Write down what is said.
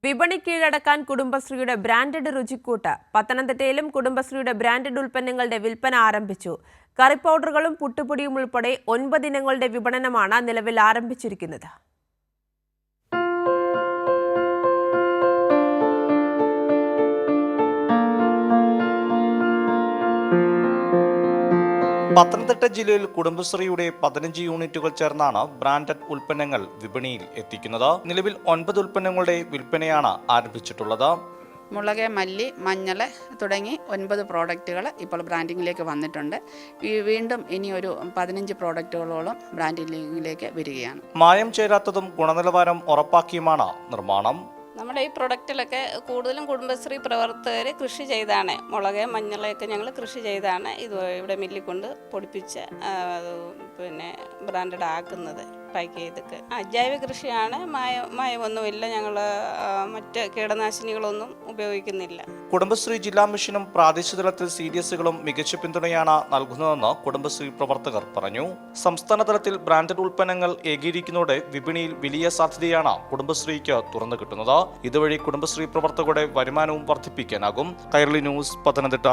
വിപണി കീഴടക്കാൻ കുടുംബശ്രീയുടെ ബ്രാൻഡഡ് രുചിക്കൂട്ട്. പത്തനംതിട്ടയിലും കുടുംബശ്രീയുടെ ബ്രാൻഡഡ് ഉൽപ്പന്നങ്ങളുടെ വിൽപ്പന ആരംഭിച്ചു. കറി പൗഡറുകളും പുട്ടുപൊടിയും ഉൾപ്പെടെ 9 ഇനങ്ങളുടെ വിപണനമാണ് നിലവിൽ ആരംഭിച്ചിരിക്കുന്നത്. പത്തനംതിട്ട ജില്ലയിൽ കുടുംബശ്രീയുടെ 15 യൂണിറ്റുകൾ ചേർന്നാണ് ബ്രാൻഡഡ് ഉൽപ്പന്നങ്ങൾ വിപണിയിൽ എത്തിക്കുന്നത്. നിലവിൽ 9 ഉൽപ്പന്നങ്ങളുടെ വിൽപ്പനയാണ് ആരംഭിച്ചിട്ടുള്ളത്. മുളക്, മല്ലി, മഞ്ഞൾ തുടങ്ങി 9 പ്രോഡക്റ്റുകൾ ഇപ്പോൾ ബ്രാൻഡിങ്ങിലേക്ക് വന്നിട്ടുണ്ട്. വീണ്ടും ഇനി ഒരു 15 പ്രോഡക്റ്റുകളോളം ബ്രാൻഡിങ്ങിലേക്ക് വരികയാണ്. മായം ചേരാത്തതും ഗുണനിലവാരം ഉറപ്പാക്കിയുമാണ് നിർമ്മാണം. നമ്മുടെ ഈ പ്രൊഡക്റ്റിലൊക്കെ കൂടുതലും കുടുംബശ്രീ പ്രവർത്തകർ കൃഷി ചെയ്താണ്. മുളക്, മഞ്ഞളൊക്കെ ഞങ്ങൾ കൃഷി ചെയ്താണ് ഇത് ഇവിടെ മില്ലിൽ കൊണ്ട് പൊടിപ്പിച്ച് ബ്രാൻഡഡ് ആക്കുന്നത്, പാക്ക് ചെയ്തൊക്കെ. ജൈവ കൃഷിയാണ്, മായമൊന്നുമില്ല. ഞങ്ങൾ മറ്റ് കീടനാശിനികളൊന്നും ഉപയോഗിക്കുന്നില്ല. കുടുംബശ്രീ ജില്ലാ മിഷനും പ്രാദേശിക തലത്തിൽ CDSകളും മികച്ച പിന്തുണയാണ് നൽകുന്നതെന്ന് കുടുംബശ്രീ പ്രവർത്തകർ പറഞ്ഞു. സംസ്ഥാന തലത്തിൽ ബ്രാൻഡഡ് ഉൽപ്പന്നങ്ങൾ ഏകീകരിക്കുന്നതോടെ വിപണിയിൽ വലിയ സാധ്യതയാണ് കുടുംബശ്രീക്ക് തുറന്നു കിട്ടുന്നത്. ഇതുവഴി കുടുംബശ്രീ പ്രവർത്തകരുടെ വരുമാനവും വർദ്ധിപ്പിക്കാനാകും. കൈരളി ന്യൂസ്, പത്തനംതിട്ട.